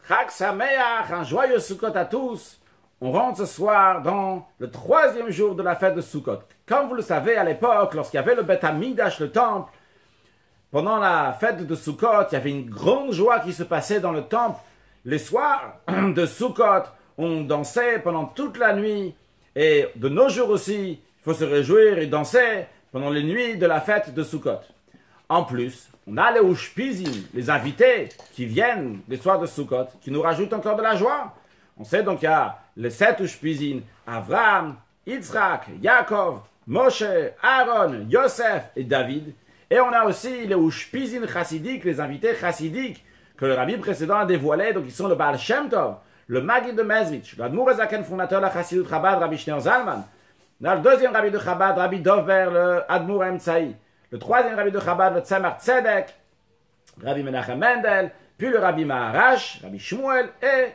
Chag Sameach, un joyeux Sukkot à tous. On rentre ce soir dans le 3e jour de la fête de Sukkot. Comme vous le savez, à l'époque, lorsqu'il y avait le Beth Amikdash, le temple, pendant la fête de Sukkot, il y avait une grande joie qui se passait dans le temple. Les soirs de Sukkot, on dansait pendant toute la nuit. Et de nos jours aussi, il faut se réjouir et danser pendant les nuits de la fête de Sukkot. En plus, on a les Ushpizim, les invités qui viennent les soirs de Sukkot, qui nous rajoutent encore de la joie. On sait donc qu'il y a les 7 Ushpizim, Avraham, Yitzhak, Yaakov, Moshe, Aaron, Yosef et David. Et on a aussi les Ushpizim chassidiques, les invités chassidiques que le rabbi précédent a dévoilés. Donc ils sont le Baal Shem Tov, le Maggid de Mezrich, l'Admour Azaken, fondateur de la Chassidut Chabad, Rabbi Shneur Zalman. On a le 2e rabbi de Chabad, Rabbi Dovber, le Admour Emtsaï. Le 3e rabbi de Chabad, le Tzemach Tzedek, Rabbi Menachem Mendel, puis le rabbi Maharash, Rabbi Shmuel, et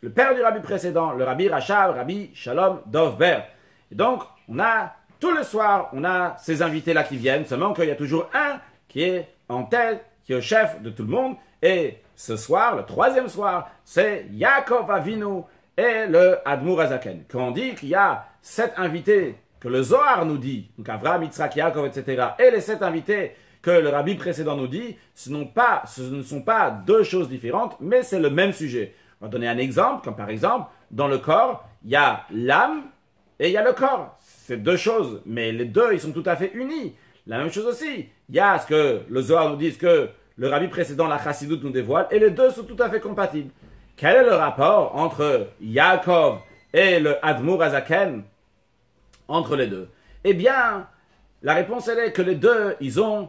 le père du rabbi précédent, le rabbi Rachab, Rabbi Shalom Dovber. Et donc, on a, tous les soirs, on a ces invités-là qui viennent, seulement qu'il y a toujours un qui est en tête, qui est le chef de tout le monde, et ce soir, le 3e soir, c'est Yaakov Avinu et le Admour Azaken. Quand on dit qu'il y a 7 invités que le Zohar nous dit, donc Avraham, Yitzhak, Yaakov, etc., et les 7 invités que le rabbi précédent nous dit, ce ne sont pas 2 choses différentes, mais c'est le même sujet. On va donner un exemple, comme par exemple, dans le corps, il y a l'âme et il y a le corps. C'est 2 choses, mais les 2, ils sont tout à fait unis. La même chose aussi, il y a ce que le Zohar nous dit, ce que le rabbi précédent, la Chassidut, nous dévoile, et les 2 sont tout à fait compatibles. Quel est le rapport entre Yaakov et le Admour Azaken, entre les 2? Eh bien, la réponse elle est que les 2, ils ont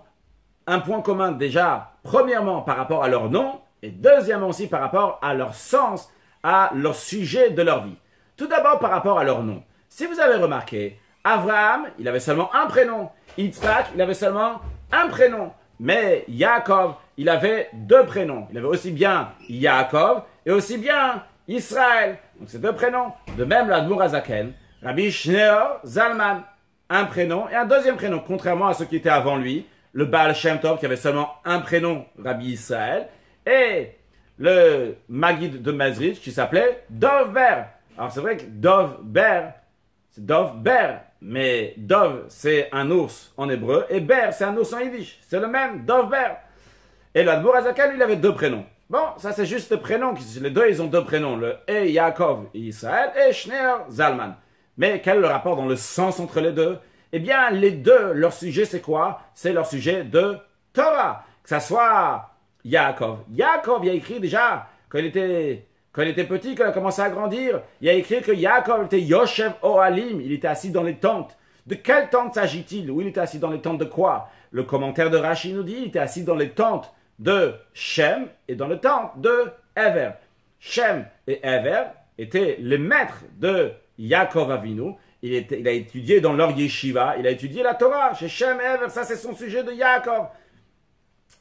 un point commun déjà, premièrement par rapport à leur nom, et deuxièmement aussi par rapport à leur sens, à leur sujet de leur vie. Tout d'abord par rapport à leur nom. Si vous avez remarqué, Avraham, il avait seulement un prénom. Yitzhak, il avait seulement un prénom. Mais Yaakov, il avait 2 prénoms. Il avait aussi bien Yaakov et aussi bien Israël. Donc c'est 2 prénoms. De même, l'Admour Azaken, Rabbi Shneur Zalman, un prénom et un 2e prénom, contrairement à ceux qui étaient avant lui, le Baal Shem Tov qui avait seulement un prénom, Rabbi Israël, et le Maggid de Mezrich qui s'appelait Dovber. Alors c'est vrai que Dovber, c'est Dovber, mais Dov c'est un ours en hébreu et Ber c'est un ours en yiddish. C'est le même, Dovber. Et l'Admour Azaken, il avait 2 prénoms. Bon, ça c'est juste le prénom. Les 2, ils ont 2 prénoms, le et Yaakov et Israël et Shneur Zalman. Mais quel est le rapport dans le sens entre les 2? Eh bien, les 2, leur sujet c'est quoi? C'est leur sujet de Torah. Que ça soit Yaakov. Yaakov, il a écrit déjà, quand il était petit, quand il a commencé à grandir, il a écrit que Yaakov était Yoshev Ohalim, il était assis dans les tentes. De quelle tente s'agit-il? Où il était assis dans les tentes de quoi? Le commentaire de Rashi nous dit, il était assis dans les tentes de Shem et dans les tentes de Ever. Shem et Ever étaient les maîtres de Yaakov Avinu. Il a étudié dans leur yeshiva, il a étudié la Torah chez Shem et Ever. Ça, c'est son sujet de Yaakov.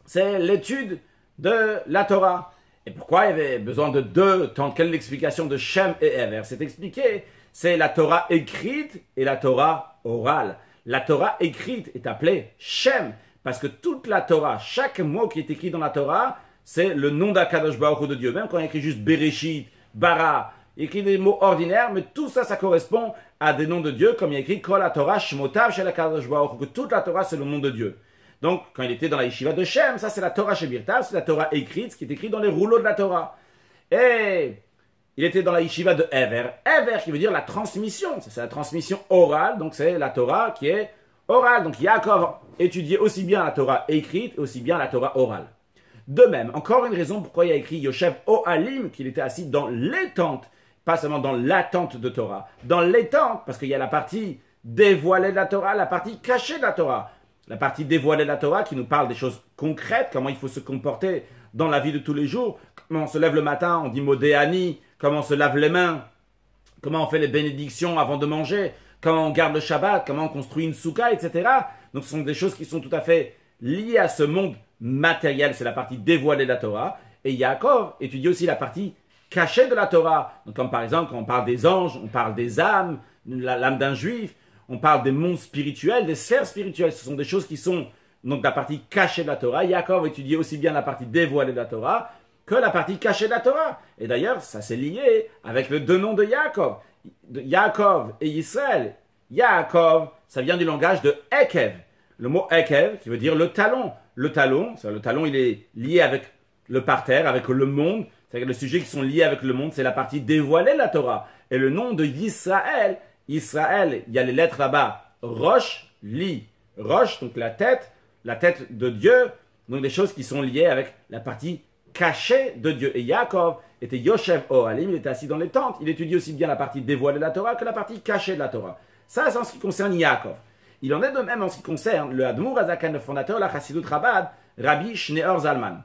C'est l'étude de la Torah. Et pourquoi il y avait besoin de 2 tentes? Quelle est l'explication de Shem et Ever? C'est expliqué. C'est la Torah écrite et la Torah orale. La Torah écrite est appelée Shem, parce que toute la Torah, chaque mot qui est écrit dans la Torah, c'est le nom d'Akadosh Baruch Hu de Dieu. Même quand il écrit juste Bereshit, Bara, il écrit des mots ordinaires, mais tout ça, ça correspond à des noms de Dieu, comme il y a écrit Kol HaTorah Shmotav Shel Akadosh Baruch Hu, que toute la Torah, c'est le nom de Dieu. Donc, quand il était dans la yeshiva de Shem, ça c'est la Torah Shebirtav, c'est la Torah écrite, ce qui est écrit dans les rouleaux de la Torah. Et il était dans la yeshiva de Ever. Ever qui veut dire la transmission, c'est la transmission orale, donc c'est la Torah qui est orale. Donc Yaakov étudiait aussi bien la Torah écrite et aussi bien la Torah orale. De même, encore une raison pourquoi il a écrit Yoshev Ohalim, qu'il était assis dans les tentes, pas seulement dans la tente de Torah, dans les tentes, parce qu'il y a la partie dévoilée de la Torah, la partie cachée de la Torah. La partie dévoilée de la Torah qui nous parle des choses concrètes, comment il faut se comporter dans la vie de tous les jours, comment on se lève le matin, on dit Modéani, comment on se lave les mains, comment on fait les bénédictions avant de manger, comment on garde le Shabbat, comment on construit une soukha, etc. Donc ce sont des choses qui sont tout à fait liées à ce monde matériel, c'est la partie dévoilée de la Torah. Et Yaakov étudie aussi la partie cachée de la Torah. Donc comme par exemple quand on parle des anges, on parle des âmes, l'âme d'un juif, on parle des mondes spirituels, des sphères spirituelles. Ce sont des choses qui sont donc la partie cachée de la Torah. Yaakov étudie aussi bien la partie dévoilée de la Torah que la partie cachée de la Torah. Et d'ailleurs, ça s'est lié avec les deux noms de Yaakov. Yaakov et Israël. Yaakov, ça vient du langage de Ekev. Le mot Ekev, qui veut dire le talon. Le talon, il est lié avec le parterre, avec le monde. C'est-à-dire que les sujets qui sont liés avec le monde, c'est la partie dévoilée de la Torah. Et le nom de Yisraël, Israël, il y a les lettres là-bas. Rosh, Li. Rosh, donc la tête de Dieu. Donc des choses qui sont liées avec la partie cachée de Dieu. Et Yaakov était Yoshev Ohalim, il était assis dans les tentes. Il étudie aussi bien la partie dévoilée de la Torah que la partie cachée de la Torah. Ça, c'est en ce qui concerne Yaakov. Il en est de même en ce qui concerne le Admour Azaken, le fondateur de la Chassidut Chabad, Rabbi Shneor Zalman.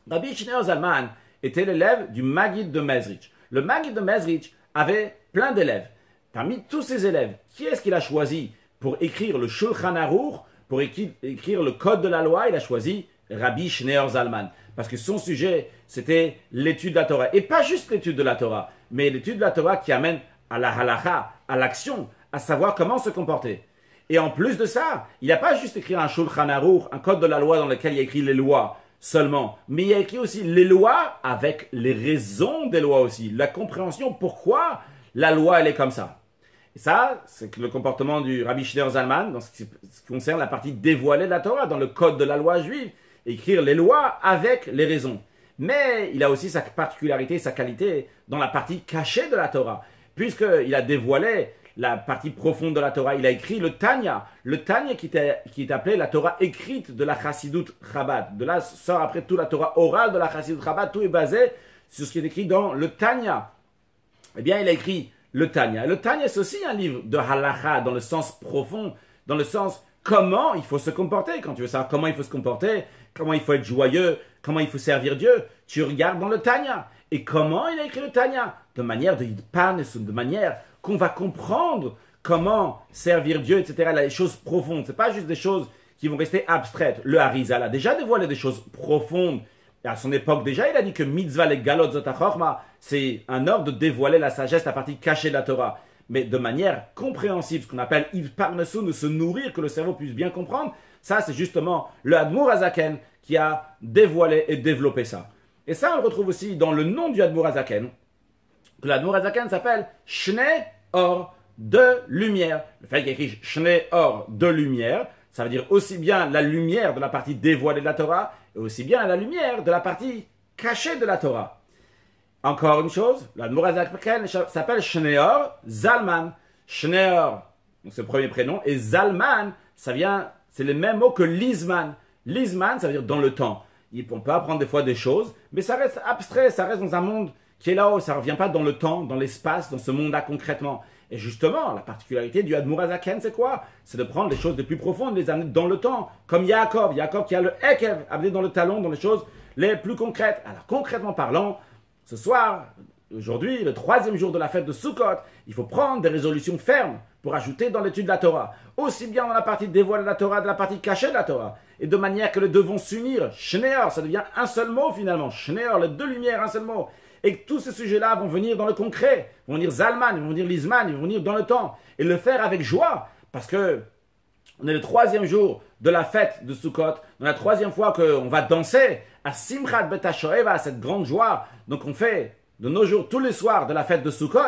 Rabbi Shneor Zalman était l'élève du Maggid de Mezrich. Le Maggid de Mezrich avait plein d'élèves. Parmi tous ces élèves, qui est-ce qu'il a choisi pour écrire le Shulchan Aruch, pour écrire le code de la loi? Il a choisi Rabbi Shneor Zalman. Parce que son sujet, c'était l'étude de la Torah. Et pas juste l'étude de la Torah, mais l'étude de la Torah qui amène à la halacha, à l'action, à savoir comment se comporter. Et en plus de ça, il n'a pas juste écrit un Shulchan Aruch, un code de la loi dans lequel il a écrit les lois seulement, mais il a écrit aussi les lois avec les raisons des lois aussi, la compréhension pourquoi la loi elle est comme ça. Et ça, c'est le comportement du Rabbi Shneor Zalman dans ce qui concerne la partie dévoilée de la Torah, dans le code de la loi juive, écrire les lois avec les raisons. Mais il a aussi sa particularité, sa qualité dans la partie cachée de la Torah, puisqu'il a dévoilé la partie profonde de la Torah. Il a écrit le Tanya qui est appelé la Torah écrite de la Chassidut Chabad. De là sort après tout la Torah orale de la Chassidut Chabad. Tout est basé sur ce qui est écrit dans le Tanya. Eh bien, il a écrit le Tanya. Le Tanya, c'est aussi un livre de halacha dans le sens profond, dans le sens comment il faut se comporter. Quand tu veux savoir comment il faut se comporter, comment il faut être joyeux, comment il faut servir Dieu, tu regardes dans le Tanya. Et comment il a écrit le Tanya? De manière de manière qu'on va comprendre comment servir Dieu, etc. Les choses profondes. Ce n'est pas juste des choses qui vont rester abstraites. Le Harizal a déjà dévoilé des choses profondes. Et à son époque déjà, il a dit que mitzvah le galot zotachorma, c'est un ordre de dévoiler la sagesse, la partie cachée de la Torah. Mais de manière compréhensible, ce qu'on appelle Ivparnesu, de se nourrir, que le cerveau puisse bien comprendre, ça c'est justement le Admour Azaken qui a dévoilé et développé ça. Et ça, on le retrouve aussi dans le nom du Admour Azaken. L'Admour Azaken s'appelle Shnei Or, de lumière. Le fait qu'il écrit Shnei Or, de lumière, ça veut dire aussi bien la lumière de la partie dévoilée de la Torah, et aussi bien la lumière de la partie cachée de la Torah. Encore une chose, l'Admour Azaken s'appelle Shnei Or Zalman. Shnei Or, donc c'est le premier prénom, et Zalman, c'est les mêmes mots que Lizman. Lizman, ça veut dire dans le temps. On peut apprendre des fois des choses, mais ça reste abstrait, ça reste dans un monde qui est là-haut, ça ne revient pas dans le temps, dans l'espace, dans ce monde-là concrètement. Et justement, la particularité du Admour Azaken, c'est quoi? C'est de prendre les choses les plus profondes, les amener dans le temps, comme Yaakov qui a le Ekev, amené dans le talon, dans les choses les plus concrètes. Alors concrètement parlant, ce soir, aujourd'hui, le 3e jour de la fête de Sukkot, il faut prendre des résolutions fermes pour ajouter dans l'étude de la Torah, aussi bien dans la partie dévoilée de la Torah, de la partie cachée de la Torah, et de manière que les deux vont s'unir. Shneor, ça devient un seul mot finalement. Shneor, les deux lumières, un seul mot. Et que tous ces sujets-là vont venir dans le concret, vont venir Zalman, ils vont venir Lizman, ils vont venir dans le temps, et le faire avec joie, parce que on est le 3e jour de la fête de Sukkot, dans la 3e fois qu'on va danser à Simchat Bet HaShoeva, à cette grande joie. Donc on fait de nos jours, tous les soirs de la fête de Sukkot,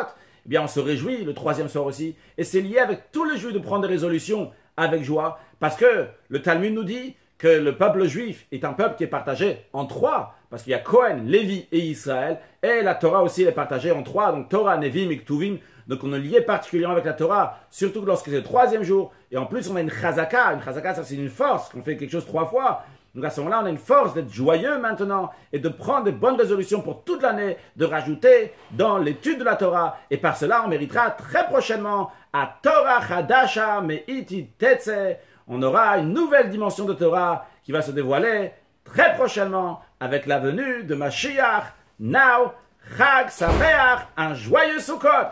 eh bien on se réjouit le 3e soir aussi, et c'est lié avec tous les juifs de prendre des résolutions avec joie, parce que le Talmud nous dit que le peuple juif est un peuple qui est partagé en 3, parce qu'il y a Cohen, Lévi et Israël, et la Torah aussi est partagée en 3, donc Torah, Nevim et Ktuvim, donc on est lié particulièrement avec la Torah, surtout lorsque c'est le 3e jour, et en plus on a une chazaka ça c'est une force, qu'on fait quelque chose 3 fois, donc à ce moment-là on a une force d'être joyeux maintenant, et de prendre des bonnes résolutions pour toute l'année, de rajouter dans l'étude de la Torah, et par cela on méritera très prochainement à Torah Chadasha Me'iti Tetze, on aura une nouvelle dimension de Torah qui va se dévoiler très prochainement avec la venue de Mashiach. Now, Chag Sameach, un joyeux Sukkot!